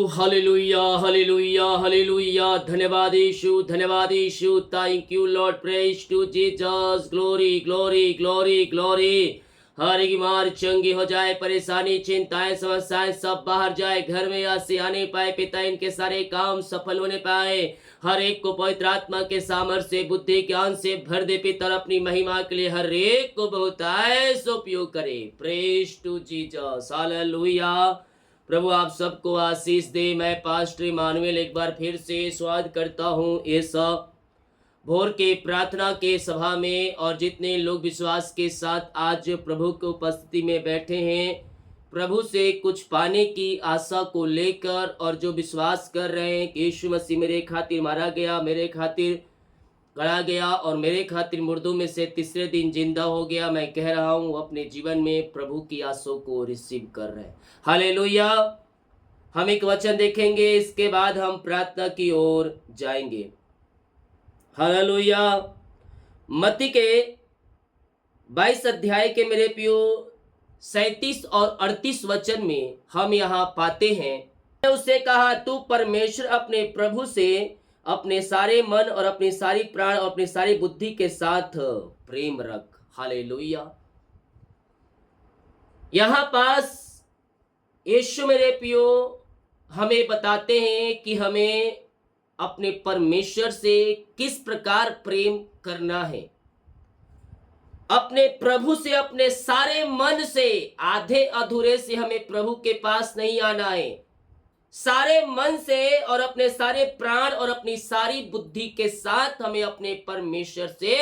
Hallelujah hallelujah hallelujah. धन्यवाद यीशु, धन्यवाद यीशु। Thank you Lord, praise to Jesus. Glory glory glory glory. हर एक बीमार चंगी हो जाए, परेशानी चिंताएं समस्याएं सब बाहर जाए, घर में आसे आने पाए पिता, इनके सारे काम सफल होने पाए। हर एक को पवित्र आत्मा के सामर्थ्य से, बुद्धि ज्ञान से भर दे पिता, अपनी महिमा के लिए हर एक को बहुतायत से उपयोग करे। Praise to Jesus. हालेलुया। प्रभु आप सबको आशीष दे। मैं पास्टर इमानुएल एक बार फिर से स्वागत करता हूँ इस भोर के प्रार्थना के सभा में, और जितने लोग विश्वास के साथ आज प्रभु की उपस्थिति में बैठे हैं, प्रभु से कुछ पाने की आशा को लेकर, और जो विश्वास कर रहे हैं कि यीशु मसीह मेरे खातिर मारा गया, मेरे खातिर गड़ा गया और मेरे खातिर मुर्दों में से तीसरे दिन जिंदा हो गया, मैं कह रहा हूँ अपने जीवन में प्रभु की आशा को रिसीव कर रहे हैं। हालेलुया। हम एक वचन देखेंगे, इसके बाद हम प्रार्थना की ओर जाएंगे। हालेलुया। मत्ती के 22 अध्याय के मेरे प्रियो 37 और 38 वचन में हम यहाँ पाते हैं, उससे कहा तू परमेश्वर अपने प्रभु से अपने सारे मन और अपनी सारी प्राण और अपनी सारी बुद्धि के साथ प्रेम रख। हालेलुया। यहां पास यीशु मेरे प्रियो हमें बताते हैं कि हमें अपने परमेश्वर से किस प्रकार प्रेम करना है। अपने प्रभु से अपने सारे मन से, आधे अधूरे से हमें प्रभु के पास नहीं आना है। सारे मन से और अपने सारे प्राण और अपनी सारी बुद्धि के साथ हमें अपने परमेश्वर से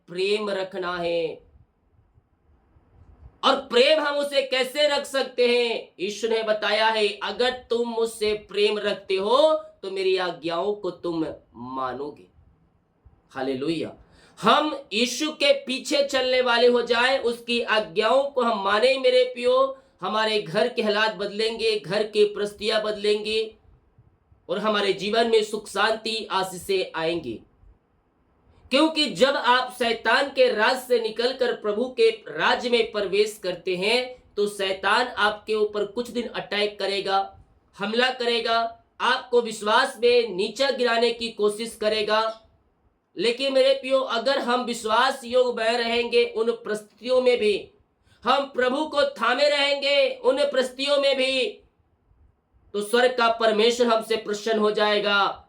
प्रेम रखना है। और प्रेम हम उसे कैसे रख सकते हैं? यीशु ने बताया है, अगर तुम मुझसे प्रेम रखते हो तो मेरी आज्ञाओं को तुम मानोगे। हालेलुया। हम यीशु के पीछे चलने वाले हो जाएं, उसकी आज्ञाओं को हम माने मेरे प्रियो, हमारे घर के हालात बदलेंगे, घर की परिस्थितियां बदलेंगे और हमारे जीवन में सुख शांति आशीषें आएंगी। क्योंकि जब आप शैतान के राज से निकलकर प्रभु के राज्य में प्रवेश करते हैं तो शैतान आपके ऊपर कुछ दिन अटैक करेगा, हमला करेगा, आपको विश्वास में नीचा गिराने की कोशिश करेगा। लेकिन मेरे प्रियो, अगर हम विश्वास योग बने रहेंगे, उन परिस्थितियों में भी हम प्रभु को थामे रहेंगे, उन परिस्थितियों में भी, तो स्वर्ग का परमेश्वर हमसे प्रसन्न हो जाएगा।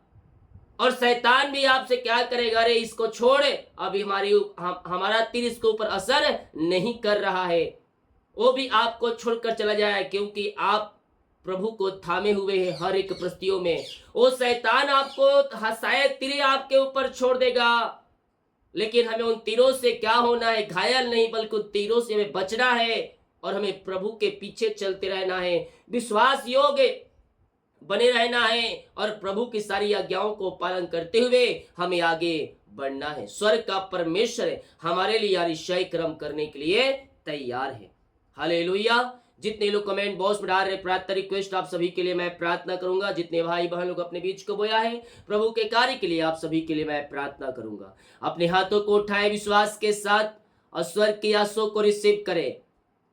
और शैतान भी आपसे क्या करेगा? अरे इसको छोड़, अभी हमारा तीर इसके ऊपर असर नहीं कर रहा है, वो भी आपको छोड़कर चला जाए, क्योंकि आप प्रभु को थामे हुए हैं। हर एक परिस्थितियों में वो शैतान आपको शायद तीर आपके ऊपर छोड़ देगा, लेकिन हमें उन तीरों से क्या होना है? घायल नहीं, बल्कि उन तीरों से हमें बचना है और हमें प्रभु के पीछे चलते रहना है, विश्वास योग्य बने रहना है और प्रभु की सारी आज्ञाओं को पालन करते हुए हमें आगे बढ़ना है। स्वर्ग का परमेश्वर हमारे लिए यार क्रम करने के लिए तैयार है। हालेलुया। जितने लोग कमेंट बॉक्स में डाल रहे प्रार्थना रिक्वेस्ट, आप सभी के लिए मैं प्रार्थना करूंगा। जितने भाई बहन लोग अपने बीच को बोया है प्रभु के कार्य के लिए, आप सभी के लिए मैं प्रार्थना करूंगा। अपने हाथों को उठाए विश्वास के साथ और स्वर्ग की आशीषों को रिसीव करें।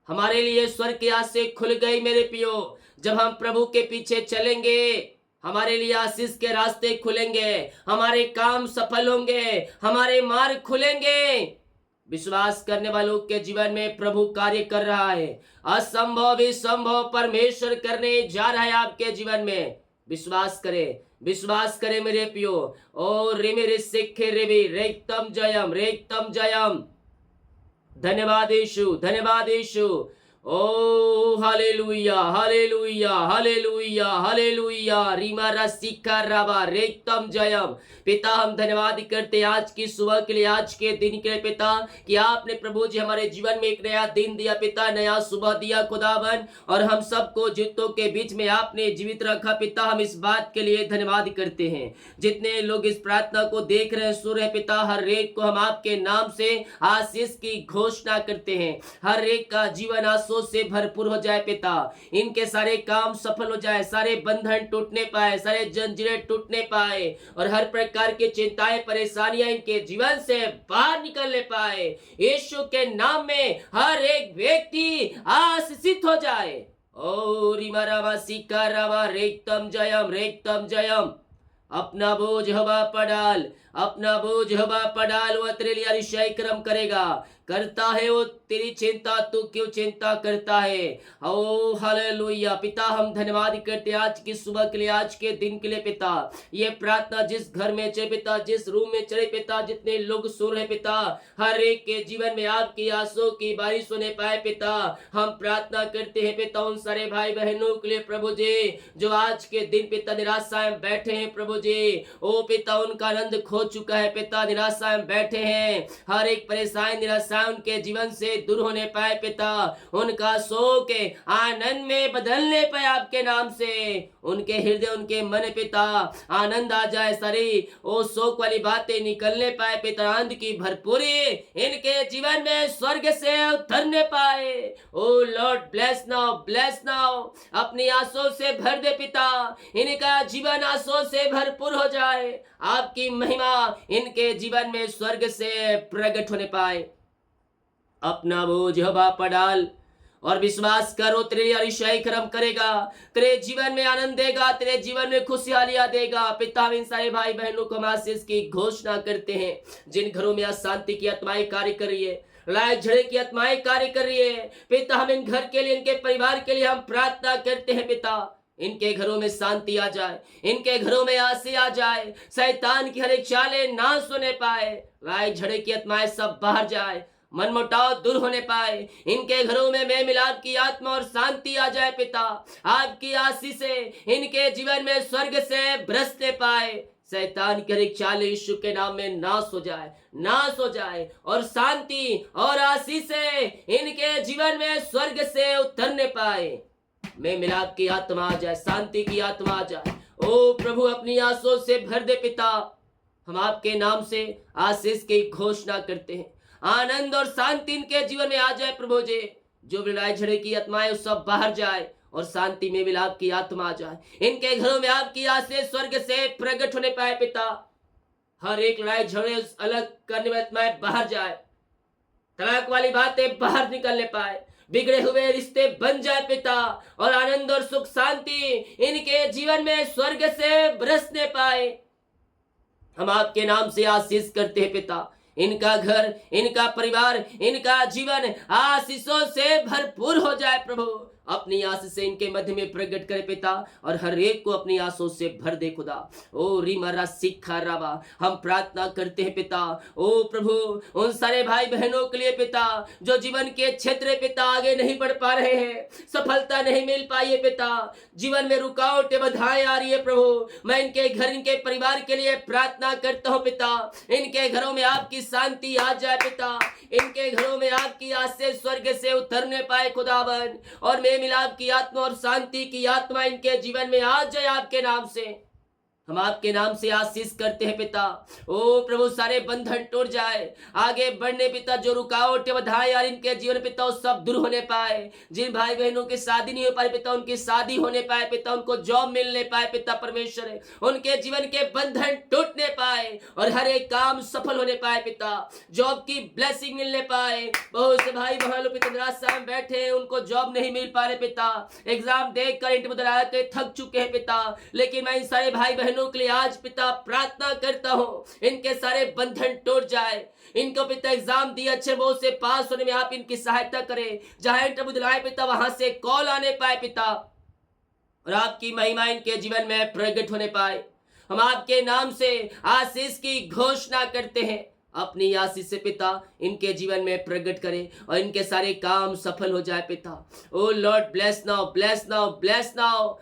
हमारे लिए स्वर्ग की आशीष खुल गई मेरे प्रियो। जब हम प्रभु के पीछे चलेंगे, हमारे लिए आशीष के रास्ते खुलेंगे, हमारे काम सफल होंगे, हमारे मार्ग खुलेंगे। विश्वास करने वालों के जीवन में प्रभु कार्य कर रहा है। असंभव भी संभव परमेश्वर करने जा रहा है आपके जीवन में। विश्वास करें, विश्वास करें मेरे प्रियो। ओ रे मेरे सिखे रेबी रेक्तम जयम, रेक्तम जयम। धन्यवाद यीशु, धन्यवाद यीशु। ओ हालेलुया हालेलुया हालेलुया हालेलुया। रीमा रसिका राबा रेक्तम जयम। पिता हम धन्यवाद करते आज की सुबह के लिए, आज के दिन के लिए पिता, कि आपने प्रभु जी हमारे जीवन में एक नया दिन दिया पिता, नया सुबह दिया खुदावन, और हम सबको जीतों के बीच में आपने जीवित रखा पिता। हम इस बात के लिए धन्यवाद करते हैं। जितने लोग इस प्रार्थना को देख रहे हैं सुन रहे पिता, हर एक को हम आपके नाम से आशीष की घोषणा करते हैं। हर एक का जीवन आशीष से भरपूर हो जाए पिता, इनके सारे काम सफल हो जाए, सारे बंधन टूटने पाए, सारे जंजीरें टूटने पाए और हर प्रकार की चिंताएं परेशानियां इनके जीवन से बाहर निकलने पाए। यीशु के नाम में हर एक व्यक्ति आशीषित हो जाए। ओ रिमा रामा सिका रामा रेक्तम जयम। अपना बोझ हवा पर डाल, अपना बोझ हवा पर डाल, वह तेरे लिए अतिशय कर्म करेगा। करता है वो तेरी चिंता, तू क्यों चिंता करता है? ओ हालेलुया। पिता हम धन्यवाद करते हैं आज की सुबह के लिए, आज के दिन के लिए पिता। ये प्रार्थना जिस घर में चले पिता, जिस रूम में चले पिता, जितने लोग सुन रहे पिता, हर एक के जीवन में आपकी आंसू की बारिश होने पाए पिता। हम प्रार्थना करते हैं पिता उन सारे भाई बहनों के लिए प्रभु जी, जो आज के दिन पिता निराशा में बैठे हैं प्रभु जी। ओ पिता उनका आनंद खो चुका है पिता, निराशा में बैठे हैं। हर एक परेशानी निराशा उनके जीवन से दूर होने पाए पिता, उनका शोक आनंद में बदलने पाए आपके नाम से। उनके हृदय उनके मन पिता आनंद आ जाए, सारी ओ शोक वाली बातें निकलने पाए पिता, आनंद की भरपूरी इनके जीवन में स्वर्ग से उतरने पाए। ओ लॉर्ड ब्लेस नाउ, अपनी आंसू से भर दे पिता, इनका जीवन आंसू से भरपूर हो जाए, आपकी महिमा इनके जीवन में स्वर्ग से प्रकट होने पाए। अपना बोझ हवा पर डाल और विश्वास करो, तेरे लिए अतिशय कर्म करेगा, तेरे जीवन में आनंद देगा, तेरे जीवन में खुशहालियां देगा। पिता हम इन सारे भाई बहनों को आशीष की घोषणा करते हैं, जिन घरों में अशांति की आत्माएं कार्य कर रही है, लड़ाई झगड़े की आत्माएं कार्य कर रही है पिता, हम इन घर के लिए, इनके परिवार के लिए हम प्रार्थना करते हैं पिता, इनके घरों में शांति आ जाए, इनके घरों में आशी आ जाए, शैतान की हर एक चालें ना सुने पाए, लड़ाई झगड़े की आत्माएं सब बाहर जाए, मनमुटाव दूर होने पाए, इनके घरों में मेल मिलाप की आत्मा और शांति आ जाए पिता। आपकी आशीष से इनके जीवन में स्वर्ग से बरसने पाए, शैतान की हर एक चाल यीशु के नाम में नाश हो जाए और शांति और आशीष से इनके जीवन में स्वर्ग से उतरने पाए। मेल मिलाप की आत्मा आ जाए, शांति की आत्मा आ जाए। ओ प्रभु अपनी आंसू से भर दे पिता, हम आपके नाम से आशीष की घोषणा करते हैं, आनंद और शांति इनके जीवन में आ जाए प्रभु जी। जो लड़ाई झगड़े की आत्माएं सब बाहर जाए और शांति में मिलाप की आत्मा आ जाए, इनके घरों में आपकी आशीष स्वर्ग से प्रकट होने पाए पिता। हर एक लड़ाई झगड़े अलग करने वाली आत्माएं बाहर जाए, तलाक वाली बातें बाहर निकलने पाए, बिगड़े हुए रिश्ते बन जाए पिता, और आनंद और सुख शांति इनके जीवन में स्वर्ग से बरसने पाए। हम आपके नाम से आशीष करते हैं पिता, इनका घर, इनका परिवार, इनका जीवन आशीषों से भरपूर हो जाए प्रभु। अपनी आशीष से इनके मध्य में प्रकट करे पिता, और हर एक को अपनी आशीषों से भर दे खुदा। ओ रिमरा सिखा रावा, हम प्रार्थना करते हैं पिता। ओ प्रभु उन सारे भाई बहनों के लिए पिता, जो जीवन के क्षेत्र पिता आगे नहीं बढ़ पा रहे हैं, सफलता नहीं मिल पाई है पिता, जीवन में रुकावटें बाधाएं आ रही है प्रभु, मैं इनके घर, इनके परिवार के लिए प्रार्थना करता हूँ पिता। इनके घरों में आपकी शांति आ जाए पिता, इनके घरों में आपकी आशीष स्वर्ग से उतरने पाए खुदावन, और मेल मिलाप की आत्मा और शांति की आत्मा इनके जीवन में आ जाए आपके नाम से। हम आपके नाम से आशीष करते हैं पिता। ओ प्रभु सारे बंधन टूट जाए, आगे बढ़ने पिता, जो रुकावट बाधाएं यार इनके जीवन पिता सब दूर होने पाए। जिन भाई बहनों की शादी नहीं हो पाई पिता, उनकी शादी होने पाए पिता, उनको जॉब मिलने पाए पिता परमेश्वर, उनके जीवन के बंधन टूटने पाए और हर एक काम सफल होने पाए पिता, जॉब की ब्लेसिंग मिलने पाए। बहुत से भाई बहन पिता निराशा में बैठे हैं, उनको जॉब नहीं मिल पा रहे पिता, एग्जाम देकर इंटरव्यू दिलाया के थक चुके हैं पिता, लेकिन मैं इन सारे भाई बहनों के लिए आज पिता प्रार्थना करता हूं, इनके सारे बंधन टूट जाए, इनको पिता एग्जाम दिए अच्छे बहुत से पास होने में आप इनकी सहायता करें, जहां इंटरव्यू दिलाए पिता वहां से कॉल आने पाए पिता, और आपकी महिमा इनके जीवन में प्रकट होने पाए। हम आपके नाम से आशीष की घोषणा करते हैं, अपनी आशीष से पिता इनके जीवन में प्रकट करे और इनके सारे काम सफल हो जाए पिता। ओ लॉर्ड ब्लेस नाउ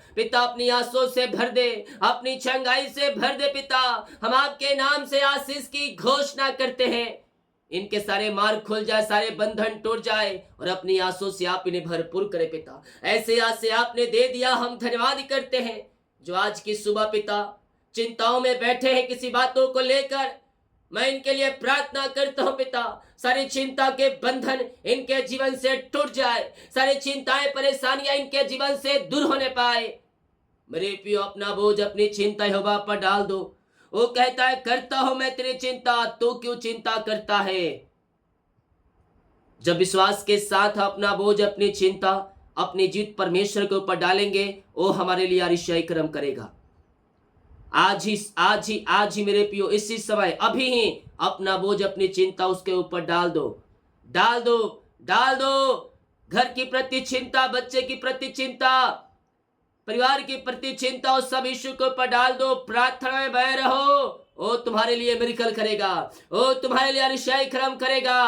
पिता, अपनी आंसू से भर दे, अपनी चंगाई से भर दे पिता। हम आपके नाम से आशीष की घोषणा करते हैं, इनके सारे मार्ग खुल जाए, सारे बंधन टूट जाए और अपनी आंसू से आप इन्हें भरपूर करे पिता। ऐसे आज से आपने दे दिया, हम धन्यवाद करते हैं। जो आज की सुबह पिता चिंताओं में बैठे हैं किसी बातों को लेकर, मैं इनके लिए प्रार्थना करता हूं पिता, सारी चिंता के बंधन इनके जीवन से टूट जाए, सारी चिंताएं परेशानियां इनके जीवन से दूर होने पाए। मेरे प्रियो, अपना बोझ अपनी चिंता यहोवा पर डाल दो। वो कहता है, करता हूं मैं तेरी चिंता, तू क्यों चिंता करता है। जब विश्वास के साथ अपना बोझ अपनी चिंता अपनी जीत परमेश्वर के ऊपर डालेंगे, वो हमारे लिए अतिशय कर्म करेगा। आज ही मेरे प्रियो, इसी समय अभी ही अपना बोझ, अपनी चिंता उसके ऊपर डाल दो, डाल दो, डाल दो। घर की प्रति चिंता, बच्चे की प्रति चिंता, परिवार की प्रति चिंता, उस सब यीशु के ऊपर डाल दो। प्रार्थना में बने रहो, वो तुम्हारे लिए मिरेकल करेगा, वो तुम्हारे लिए अतिशय कर्म करेगा।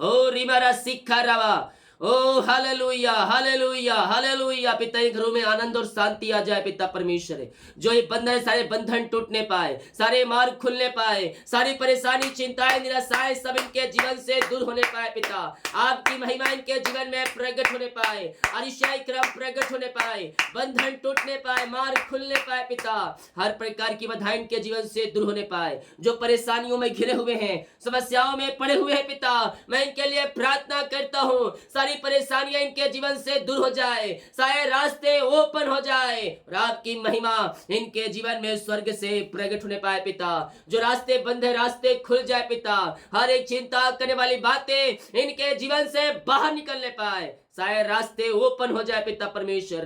ओ रिमारा सिक्खा रवा, ओ हालेलुया, हालेलुया, हालेलुया। पिता के घरों में आनंद और शांति आ जाए पिता परमेश्वर है। जो ये बंधन, सारे बंधन टूटने पाए, सारे मार्ग खुलने पाए, सारी परेशानी, चिंताएं, निराशाएं सब इनके जीवन से दूर होने पाए पिता। आपकी महिमा इनके जीवन में प्रकट होने पाए, अतिशय क्रम प्रकट होने पाए, बंधन टूटने पाए, मार्ग खुलने पाए पिता। हर प्रकार की बाधाएं इनके जीवन से दूर होने पाए। जो परेशानियों में घिरे हुए हैं, समस्याओं में पड़े हुए हैं पिता, मैं इनके लिए प्रार्थना करता हूँ, सारी परेशानियां इनके जीवन से दूर हो जाए, सारे रास्ते ओपन हो जाए और आपकी महिमा इनके जीवन में स्वर्ग से प्रकट होने पाए पिता। जो रास्ते बंद है, रास्ते खुल जाए पिता। हर एक चिंता करने वाली बातें इनके जीवन से बाहर निकलने पाए, सारे रास्ते ओपन हो जाए पिता परमेश्वर।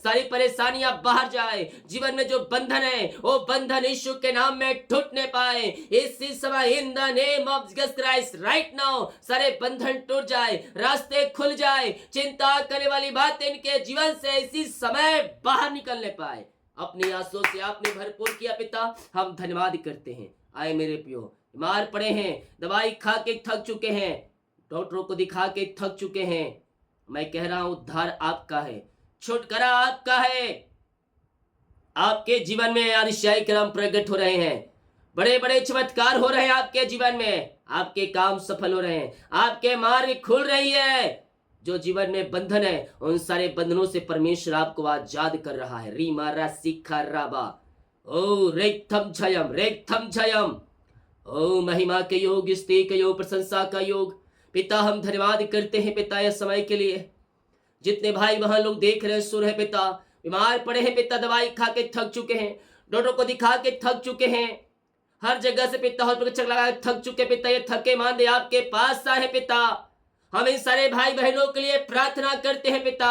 सारी परेशानियां बाहर जाए, जीवन में जो बंधन है वो बंधन यीशु के नाम में टूटने पाए इसी समय, in the name of Jesus Christ right now. सारे बंधन टूट जाए, रास्ते खुल जाए, चिंता करने वाली बात इनके जीवन से इसी समय बाहर निकलने पाए। अपनी आंसू से आपने भरपूर किया पिता, हम धन्यवाद करते हैं। आए मेरे प्रियो, बीमार पड़े हैं, दवाई खा के थक चुके हैं, डॉक्टरों को दिखा के थक चुके हैं, मैं कह रहा हूं उद्धार आपका है, छुटकारा आपका है। आपके जीवन में अतिशय कर्म प्रकट हो रहे हैं, बड़े बड़े चमत्कार हो रहे हैं आपके जीवन में, आपके काम सफल हो रहे हैं, आपके मार्ग खुल रही है। जो जीवन में बंधन है, उन सारे बंधनों से परमेश्वर आपको आजाद कर रहा है। रीमारा सिखा राबा, ओ रेक्थम झयम, रेक्थम झयम। ओ महिमा के योग, स्तुति के योग, प्रशंसा का योग पिता, हम धन्यवाद करते हैं पिता इस समय के लिए। जितने भाई वहां लोग देख रहे हैं, सुन रहे पिता, बीमार पड़े हैं पिता, दवाई खा के थक चुके हैं, डॉक्टर को दिखा के थक चुके हैं, हर जगह से पिता हॉस्पिटल चक्कर लगा के थक चुके पिता, ये थके मांदे आपके पास आए पिता। हम इन सारे भाई बहनों के लिए प्रार्थना करते हैं पिता,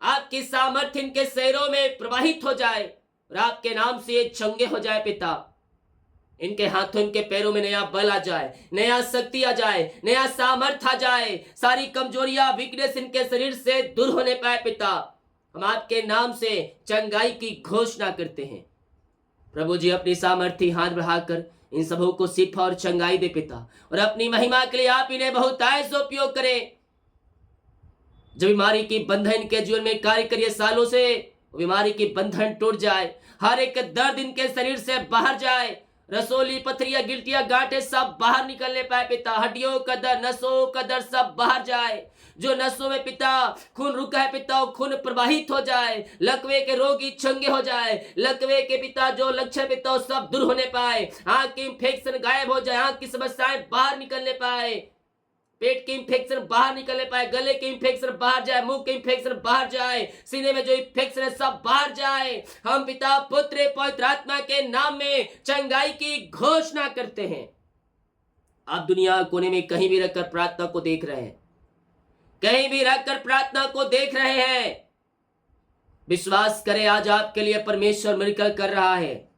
आपकी सामर्थ्य इनके शरीरों में प्रवाहित हो जाए और आपके नाम से ये चंगे हो जाए पिता। इनके हाथों, इनके पैरों में नया बल आ जाए, नया शक्ति आ जाए, नया सामर्थ आ जाए, सारी कमजोरियां, वीकनेस इनके शरीर से दूर होने पाए पिता। हम आपके नाम से चंगाई की घोषणा करते हैं। प्रभु जी, अपनी सामर्थ्य हाथ बढ़ाकर इन सबों को शिफा और चंगाई दे पिता, और अपनी महिमा के लिए आप इन्हें बहुतायत से उपयोग करें। जो बीमारी की बंधन इनके जीवन में कार्य करिए सालों से, बीमारी की बंधन टूट जाए, हर एक दर्द इनके शरीर से बाहर जाए, रसोली, पथरिया, गिल्टिया, गांठे सब बाहर निकलने पाए पिता। हड्डियों का दर्द, नसों का दर्द सब बाहर जाए। जो नसों में पिता खून रुका है पिता, वो खून प्रवाहित हो जाए। लकवे के रोगी चंगे हो जाए, लकवे के पिता जो लक्षण पिता वो सब दूर होने पाए। आंख की इंफेक्शन गायब हो जाए, आंख की समस्याएं बाहर निकलने पाए, पेट के इंफेक्शन बाहर निकलने पाए, गले के इंफेक्शन बाहर जाए, मुंह के इंफेक्शन बाहर जाए, सीने में जो इंफेक्शन है सब बाहर जाए। हम पिता, पुत्र, पवित्र आत्मा के नाम में चंगाई की घोषणा करते हैं। आप दुनिया कोने में कहीं भी रखकर प्रार्थना को देख रहे हैं, कहीं भी रखकर प्रार्थना को देख रहे हैं, विश्वास करें, आज आपके लिए परमेश्वर मिरेकल कर रहा है।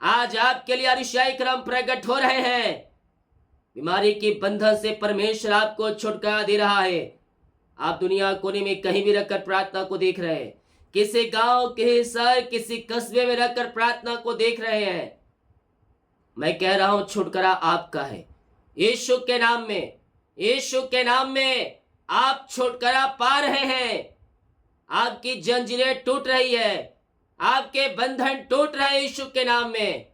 आज आपके लिए अतिशय कर्म प्रकट हो रहे हैं। बीमारी की बंधन से परमेश्वर आपको छुटकारा दे रहा है। आप दुनिया कोने में कहीं भी रखकर प्रार्थना को देख रहे हैं, किसी गांव, किसी शहर, किसी कस्बे में रखकर प्रार्थना को देख रहे हैं, मैं कह रहा हूं छुटकारा आपका है। यीशु के नाम में, यीशु के नाम में आप छुटकारा पा रहे हैं। आपकी जंजीरें टूट रही है, आपके बंधन टूट रहे हैं यीशु के नाम में।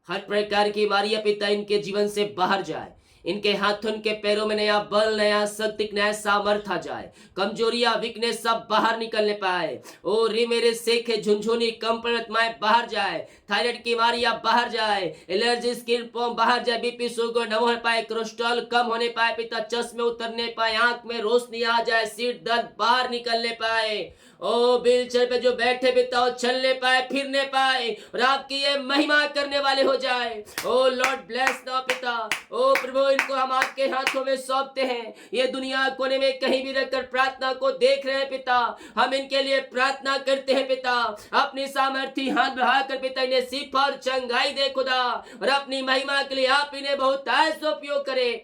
हर प्रकार की बीमारियां पिता इनके जीवन से बाहर जाए, इनके हाथों, इनके पैरों में नया बल, नया शक्ति, नया सामर्थ्य आ जाए। कमजोरियां, वीकनेस सब बाहर निकलने पाए। ओ रे मेरे सेखे, झुनझुनी, कंपन आत्माएं बाहर जाए, थायराइड की बीमारियां बाहर जाए, एलर्जी, स्किन प्रॉब्लम बाहर जाए, बीपी शुगर न हो पाए, कोलेस्ट्रॉल कम होने पाए पिता, चश्मे उतरने पाए, आंख में रोशनी आ जाए, सिर दर्द बाहर निकलने पाए। ओ व्हील चेयर पे जो बैठे पिता, वो चलने पाए, फिरने पाए और आपकी ये महिमा करने वाले हो जाए। ओ लॉर्ड ब्लेस नाउ पिता। ओ प्रभु, इनको हम आपके हाथों में सौंपते हैं। ये दुनिया कोने में कहीं भी रखकर प्रार्थना को देख रहे हैं पिता, हम इनके लिए प्रार्थना करते हैं पिता। अपनी सामर्थ्य हाथ बढ़ाकर पिता इन्हें शिफा और चंगाई दे खुदा, और अपनी महिमा के लिए आप इन्हें बहुत ऐसा उपयोग करें।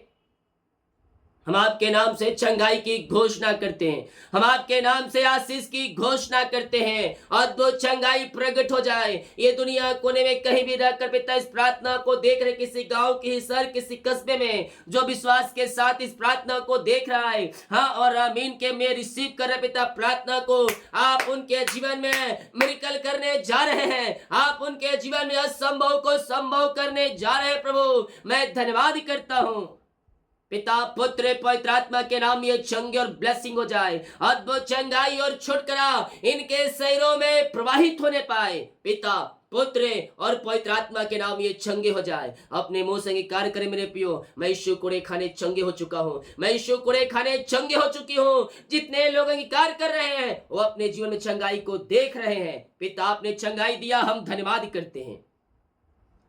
हम आपके नाम से चंगाई की घोषणा करते हैं, हम आपके नाम से आशीष की घोषणा करते हैं। अद्भुत चंगाई प्रकट हो जाए। ये दुनिया कोने में कहीं भी रहकर पिता इस प्रार्थना को देख रहे, किसी गांव, किसी शहर, किसी कस्बे में जो विश्वास के साथ इस प्रार्थना को देख रहा है, हाँ और आमीन के में रिसीव कर रहे पिता प्रार्थना को, आप उनके जीवन में मिरेकल करने जा रहे हैं। आप उनके जीवन में असंभव को संभव करने जा रहे हैं। प्रभु, मैं धन्यवाद करता हूं पिता, पुत्र, पवित्र आत्मा के नाम ये चंगे और ब्लेसिंग हो जाए। अद्भुत चंगाई और छुटकारा इनके शरीरों में प्रवाहित होने पाए। पिता, पुत्र और पवित्र आत्मा के नाम ये चंगे हो जाए। अपने मुंह से कार्य करे मेरे पियो। मैं यीशु कुड़े खाने चंगे हो चुका हूँ, मैं यीशु कुड़े खाने चंगे हो चुकी हूँ। जितने लोग कार्य कर रहे हैं वो अपने जीवन में चंगाई को देख रहे हैं। पिता, आपने चंगाई दिया, हम धन्यवाद करते हैं।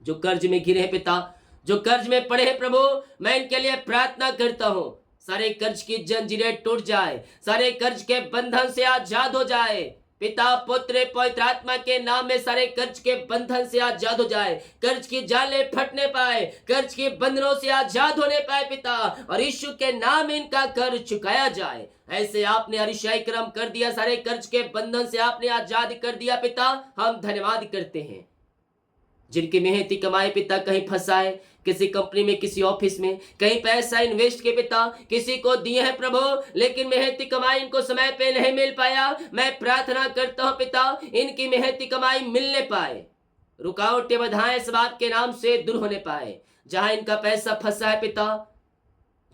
जो कर्ज में गिरे हैं पिता, जो कर्ज में पड़े हैं प्रभु, मैं इनके लिए प्रार्थना करता हूं। सारे कर्ज की जंजीरें टूट जाए, सारे कर्ज के बंधन से आजाद हो जाए। पिता, पुत्र, पवित्र आत्मा के नाम में सारे कर्ज के बंधन से आजाद हो जाए। कर्ज की जाले फटने पाए, कर्ज के बंधनों से आजाद होने पाए पिता, और यीशु के नाम में इनका कर्ज चुकाया जाए। ऐसे आपने अरिशाई क्रम कर दिया, सारे कर्ज के बंधन से आपने आजाद कर दिया पिता, हम धन्यवाद करते हैं। जिनकी मेहनती कमाई पिता कहीं फंसाए, किसी कंपनी में, किसी ऑफिस में, कहीं पैसा इन्वेस्ट के पिता किसी को दिए हैं प्रभु, लेकिन मेहनती कमाई इनको समय पे नहीं मिल पाया। मैं प्रार्थना करता हूं पिता, इनकी मेहनती कमाई मिलने पाए, रुकावटें बाधाएं सब आपके नाम से दूर होने पाए। जहां इनका पैसा फंसा है पिता,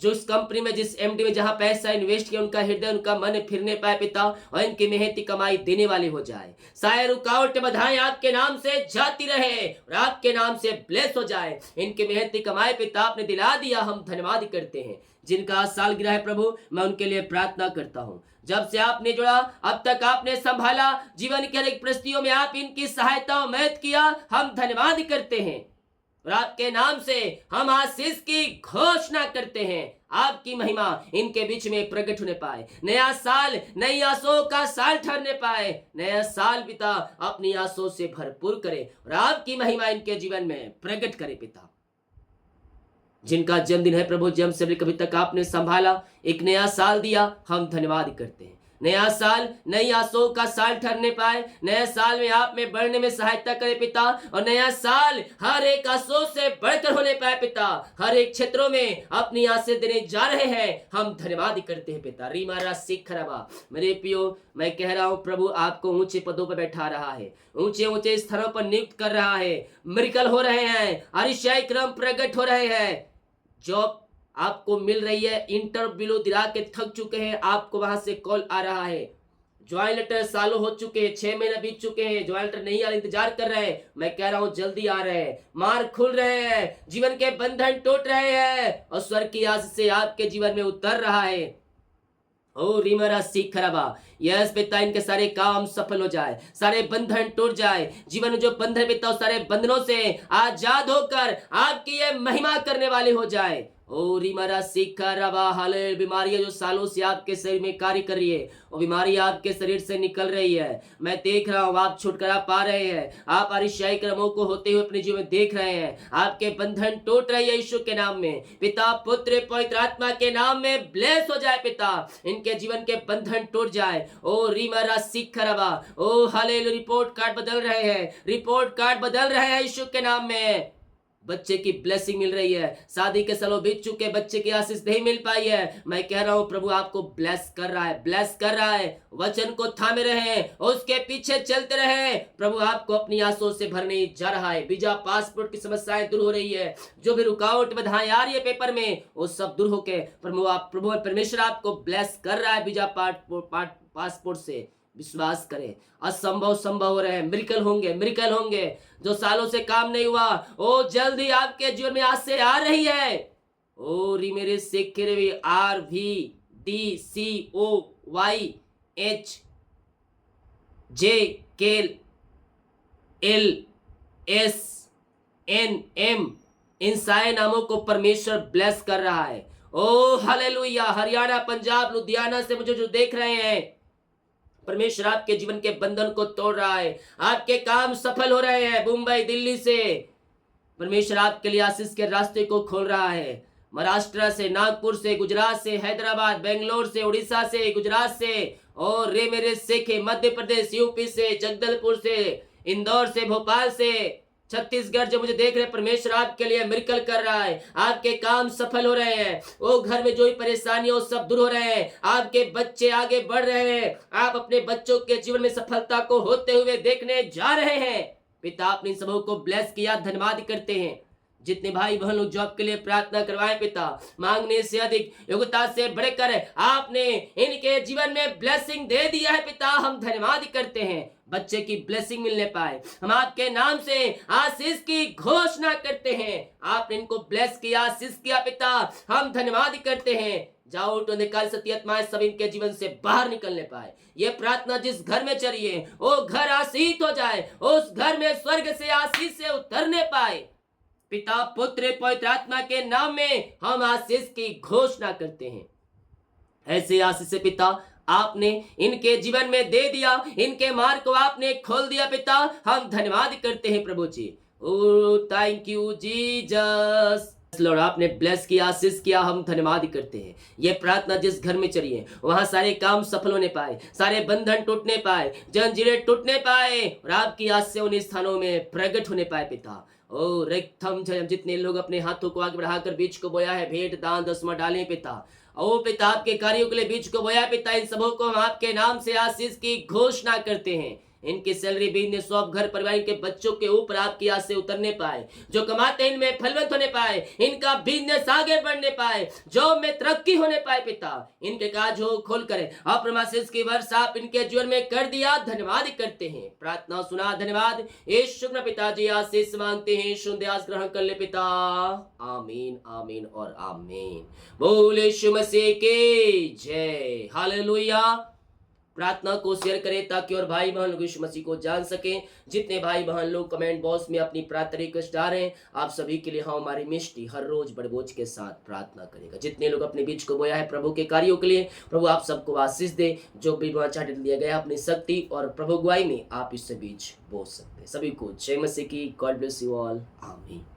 जो इस कंपनी में, जिस एमडी में जहां पैसा इन्वेस्ट किया, उनका हृदय, उनका मन फिरने पाए पिता, और इनकी मेहनती कमाई देने वाली हो जाए। सारे रुकावट बाधाएं आपके नाम से जाती रहे और आपके नाम से ब्लेस हो जाए। इनकी मेहनती कमाई पिता आपने दिला दिया, हम धन्यवाद करते हैं। जिनका साल गिरा है प्रभु, मैं उनके लिए प्रार्थना करता हूँ। जब से आपने जुड़ा अब तक आपने संभाला, जीवन के अनेक परिस्थितियों में आप इनकी सहायता और मदद किया, हम धन्यवाद करते हैं। और आपके नाम से हम आशीष की घोषणा करते हैं। आपकी महिमा इनके बीच में प्रकट होने पाए। नया साल नई आशाओं का साल ठहरने पाए। नया साल पिता अपनी आशाओं से भरपूर करे और आपकी महिमा इनके जीवन में प्रकट करे पिता। जिनका जन्मदिन है प्रभु, जन्म से कभी तक आपने संभाला, एक नया साल दिया, हम धन्यवाद करते हैं। नया साल नई आशाओं का साल ठहरने पाए। नया साल में आप में बढ़ने में सहायता करे पिता, और नया साल हर एक आशाओं से बढ़कर होने पाए पिता। हर एक क्षेत्रों में अपनी आशीष देने जा रहे हैं, हम धन्यवाद करते हैं पिता। रीमारा सिख खराबा मेरे पियो, मैं कह रहा हूं प्रभु आपको ऊंचे पदों पर बैठा रहा है, ऊंचे ऊंचे स्थलों पर नियुक्त कर रहा है। मिरेकल हो रहे हैं, अरिशाई क्रम प्रकट हो रहे हैं। जॉब आपको मिल रही है, इंटरव्यू दिला के थक चुके हैं, आपको वहां से कॉल आ रहा है। ज्वाइन लेटर सालों हो चुके हैं, 6 महीने बीत चुके हैं, ज्वाइन लेटर नहीं आ रहा, इंतजार कर रहे हैं। मैं कह रहा हूं जल्दी आ रहे हैं। मार्ग खुल रहे हैं, जीवन के बंधन टूट रहे हैं, और स्वर्ग की आशीष से आपके जीवन में उतर रहा है। ओ रिमरा सीख खराबा, यस पिता, इनके सारे काम सफल हो जाए, सारे बंधन टूट जाए। जीवन में जो बंधन पिता, सारे बंधनों से आजाद होकर आपकी ये महिमा करने वाले हो जाए। ओ रिमरा सीखा रबा हाले, बीमारियां जो सालों से आपके शरीर में कार्य कर रही है, वो बीमारी आपके शरीर से निकल रही है। मैं देख रहा हूँ आप छुटकारा पा रहे हैं, आप अरिशाई क्रमों को होते हुए अपने जीवन में देख रहे हैं। आपके बंधन टूट रही है यीशु के नाम में। पिता, पुत्र, पवित्र आत्मा के नाम में ब्लेस हो जाए पिता, इनके जीवन के बंधन टूट जाए। ओ रिमरा सीख रबा, ओ हालेलुया, रिपोर्ट कार्ड बदल रहे हैं, रिपोर्ट कार्ड बदल रहे हैं यीशु के नाम में। बच्चे की ब्लेसिंग मिल रही है, शादी के सालों बीत चुके, बच्चे की आशीष नहीं मिल पाई है। मैं कह रहा हूं प्रभु आपको ब्लेस कर रहा है, ब्लेस कर रहा है। वचन को थामे रहे, उसके पीछे चलते रहे। प्रभु आपको अपनी आशीषों से भरने जा रहा है। वीजा पासपोर्ट की समस्याएं दूर हो रही है, जो भी रुकावट बाधाएं आ रही है पेपर में, वो सब दूर होके प्रभु परमेश्वर आपको ब्लेस कर रहा है। वीजा पासपोर्ट से विश्वास करें, असंभव संभव हो रहे हैं, मिरेकल होंगे, मिरेकल होंगे। जो सालों से काम नहीं हुआ, ओ जल्दी आपके जीवन में आज से आ रही है। ओ री मेरे सेक्रेवी RVDCOYH JKLSNM, इन सारे नामों को परमेश्वर ब्लेस कर रहा है। ओ हालेलुया। हरियाणा, पंजाब, लुधियाना से मुझे जो देख रहे हैं, परमेश्वर आपके जीवन के बंधन को तोड़ रहा है। आपके काम सफल हो रहे हैं। मुंबई, दिल्ली से परमेश्वर आपके लिए आशीष के रास्ते को खोल रहा है। महाराष्ट्र से, नागपुर से, गुजरात से, हैदराबाद, बेंगलोर से, उड़ीसा से, गुजरात से, और रे मेरे सेखे, मध्य प्रदेश, यूपी से, जगदलपुर से, इंदौर से, भोपाल से, छत्तीसगढ़ जो मुझे देख रहे, परमेश्वर आपके लिए मिरेकल कर रहा है। आपके काम सफल हो रहे हैं। वो घर में जो भी परेशानियां सब दूर हो रहे हैं। आपके बच्चे आगे बढ़ रहे हैं। आप अपने बच्चों के जीवन में सफलता को होते हुए देखने जा रहे हैं। पिता, अपने सबों को ब्लेस किया, धन्यवाद करते हैं। जितने भाई बहन लोग जॉब के लिए प्रार्थना करवाएं पिता, मांगने से अधिक, योग्यता से बढ़कर आपने इनके जीवन में ब्लेसिंग दे दिया है पिता। हम धन्यवाद करते हैं। बच्चे की ब्लेसिंग मिलने पाए, हम आपके नाम से आशीष की घोषणा करते हैं। आपने इनको ब्लेस किया, आशीष किया पिता, हम धन्यवाद करते हैं। जाओ तो निकाल सत्य आत्माएं सब इनके जीवन से बाहर निकलने पाए। ये प्रार्थना जिस घर में चली है वो घर आशीष हो जाए, उस घर में स्वर्ग से आशीष से उतरने पाए। पिता, पुत्र, पवित्र आत्मा के नाम में हम आशीष की घोषणा करते हैं। ऐसे आशीष से पिता आपने इनके जीवन में दे दिया, इनके मार्ग को आपने खोल दिया पिता, हम धन्यवाद करते हैं प्रभु जी। ओ थैंक यू जीसस लॉर्ड, आपने ब्लेस किया, आशीष किया, हम धन्यवाद करते हैं। ये प्रार्थना जिस घर में चली है वहां सारे काम सफल होने पाए, सारे बंधन टूटने पाए, जंजीरें टूटने पाए, और आपकी आशीष से उन स्थानों में प्रकट होने पाए पिता। ओ रेक्थम जयम, जितने लोग अपने हाथों को आगे बढ़ाकर बीज को बोया है, भेंट दान दसवां डालें पिता। ओ पिता, आपके कार्यों के लिए बीज को बोया पिता, इन सबों को हम आपके नाम से आशीष की घोषणा करते हैं। इनकी सैलरी, बिजनेस, शॉप, घर परिवार के बच्चों के ऊपर आपकी आस से उतरने पाए। जो कमाते हैं इनमें फलवंत होने पाए, इनका बिजनेस आगे बढ़ने पाए, जॉब में तरक्की होने पाए पिता। इनके काज हो खोल करे, अप्रमाशिष की वर्षा आप इनके जीवन में कर दिया, धन्यवाद करते हैं। प्रार्थना सुना, धन्यवाद। यीशु में पिताजी आशीष मांगते हैं, शुद्धास ग्रहण कर ले पिता। आमीन, आमीन और आमीन। बोल यीशु मसीह की जय। हालेलुया। प्रार्थना को शेयर करें ताकि और भाई बहन लोग यीशु मसीह को जान सकें। जितने भाई बहन लोग कमेंट बॉक्स में अपनी प्रार्थना रिक्वेस्ट डाल रहे हैं, आप सभी के लिए हम हमारी मिष्टी हर रोज बड़बोझ के साथ प्रार्थना करेगा। जितने लोग अपने बीज को बोया है प्रभु के कार्यों के लिए, प्रभु आप सबको आशीष दे। जो भी चार्ट दिया गया अपनी शक्ति और प्रभु गुआई में आप इससे बीज बो सकते हैं। सभी को जय मसीह की। God bless you all. आमीन।